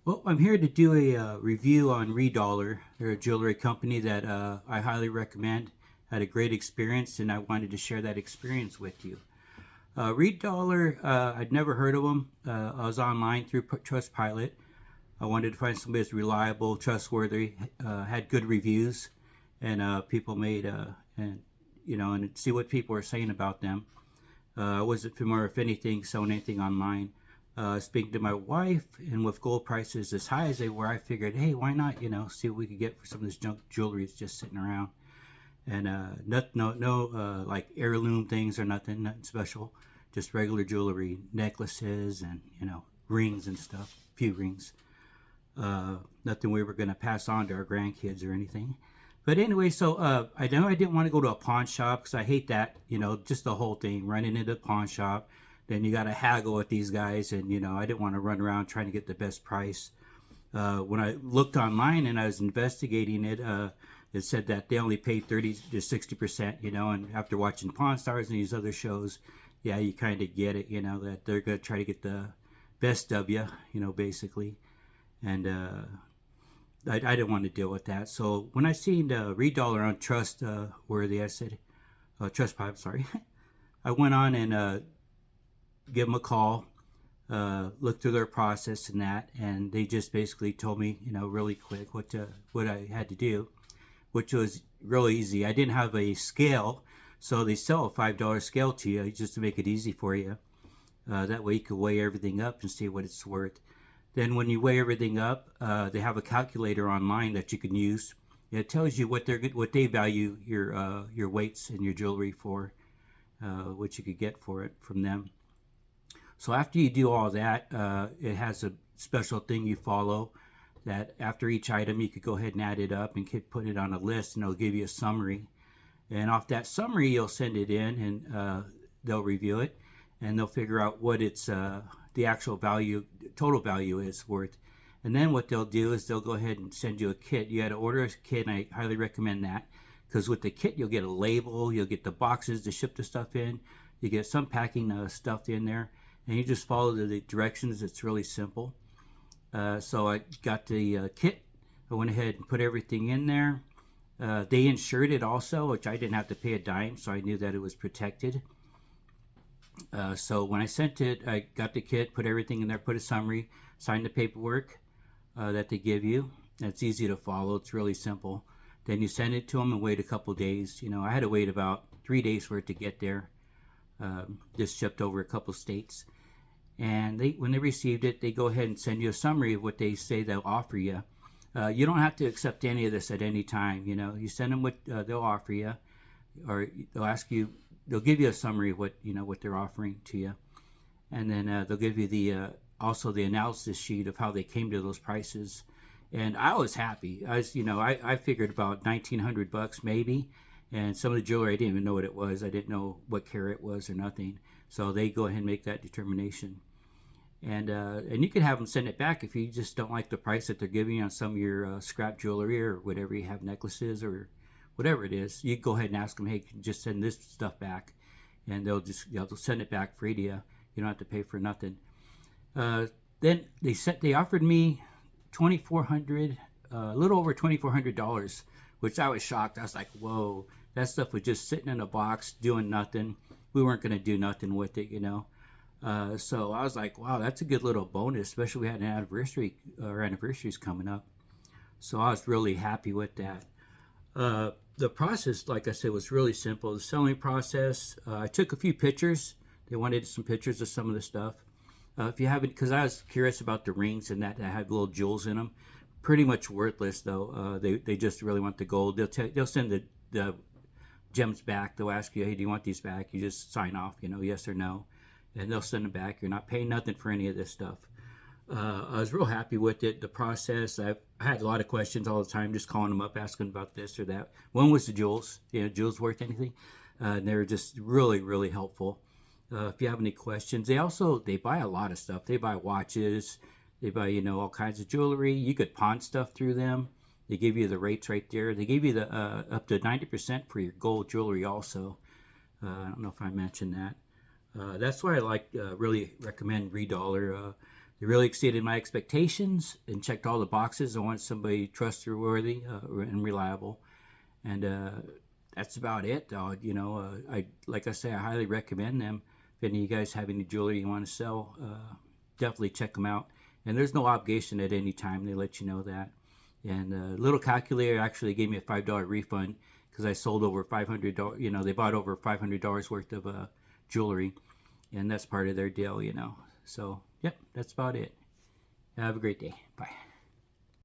Well, I'm here to do a review on reDollar. They're a jewelry company that I highly recommend. Had a great experience, and I wanted to share that experience with you. reDollar, I'd never heard of them. I was online through Trustpilot. I wanted to find somebody that's reliable, trustworthy, had good reviews, and people made and and see what people are saying about them. I wasn't familiar with anything, selling anything online. Speaking to my wife, and with gold prices as high as they were, I figured, hey, why not, see what we could get for some of this junk jewelry that's just sitting around. And no, like heirloom things or nothing special, just regular jewelry, necklaces and rings and stuff, a few rings. Nothing we were going to pass on to our grandkids or anything. But anyway, so I know I didn't want to go to a pawn shop because I hate that, just the whole thing, running into a pawn shop. Then you got to haggle with these guys, and I didn't want to run around trying to get the best price. When I looked online and I was investigating it, it said that they only paid 30 to 60%, and after watching Pawn Stars and these other shows, yeah, you kind of get it, that they're going to try to get the best of you, basically. And I didn't want to deal with that. So when I seen reDollar on Trustworthy, I said, Trustpilot, sorry. I went on and give them a call, look through their process and that, and they just basically told me, really quick what I had to do, which was really easy. I didn't have a scale, so they sell a $5 scale to you just to make it easy for you. That way you can weigh everything up and see what it's worth. Then when you weigh everything up, they have a calculator online that you can use. It tells you what they value your weights and your jewelry for, what you could get for it from them. So after you do all that, it has a special thing you follow that after each item you could go ahead and add it up and put it on a list, and it'll give you a summary. And off that summary, you'll send it in, and they'll review it, and they'll figure out what its the actual value, total value is worth. And then what they'll do is they'll go ahead and send you a kit. You got to order a kit, and I highly recommend that because with the kit you'll get a label, you'll get the boxes to ship the stuff in, you get some packing stuff in there, and you just follow the directions. It's really simple. So I got the kit. I went ahead and put everything in there. They insured it also, which I didn't have to pay a dime, so I knew that it was protected. So when I sent it, I got the kit, put everything in there, put a summary, signed the paperwork that they give you. It's easy to follow. It's really simple. Then you send it to them and wait a couple days. I had to wait about 3 days for it to get there. Just shipped over a couple states. And when they received it, they go ahead and send you a summary of what they say they'll offer you. You don't have to accept any of this at any time. You send them what they'll offer you, or they'll ask you. They'll give you a summary of what they're offering to you, and then they'll give you the also the analysis sheet of how they came to those prices. And I was happy. I figured about $1,900 maybe, and some of the jewelry I didn't even know what it was. I didn't know what carat it was or nothing. So they go ahead and make that determination. And you can have them send it back if you just don't like the price that they're giving you on some of your scrap jewelry or whatever you have, necklaces or whatever it is. You go ahead and ask them, hey, can you just send this stuff back, and they'll send it back free to you. You don't have to pay for nothing. Then they offered me $2,400, a little over $2,400, which I was shocked. I was like, whoa, that stuff was just sitting in a box doing nothing. We weren't going to do nothing with it. So I was like, wow, that's a good little bonus, especially we had an anniversary. Our anniversary's coming up, so I was really happy with that. The process, like I said, was really simple. The selling process, I took a few pictures. They wanted some pictures of some of the stuff. If you haven't, because I was curious about the rings and that had little jewels in them. Pretty much worthless though. They just really want the gold. They'll send the gems back. They'll ask you, hey, do you want these back? You just sign off, yes or no, and they'll send them back. You're not paying nothing for any of this stuff. I was real happy with it. The process, I had a lot of questions all the time, just calling them up, asking about this or that. One was the jewels. Jewels worth anything? And they were just really, really helpful. If you have any questions, they buy a lot of stuff. They buy watches. They buy, all kinds of jewelry. You could pawn stuff through them. They give you the rates right there. They give you the up to 90% for your gold jewelry also. I don't know if I mentioned that. That's why I really recommend reDollar. They really exceeded my expectations and checked all the boxes. I want somebody trustworthy and reliable, and that's about it. Though, I like I say, I highly recommend them. If any of you guys have any jewelry you want to sell, definitely check them out. And there's no obligation at any time. They let you know that. And a little calculator actually gave me a $5 refund because I sold over $500. They bought over $500 worth of jewelry, and that's part of their deal. So, yep, that's about it. Have a great day. Bye.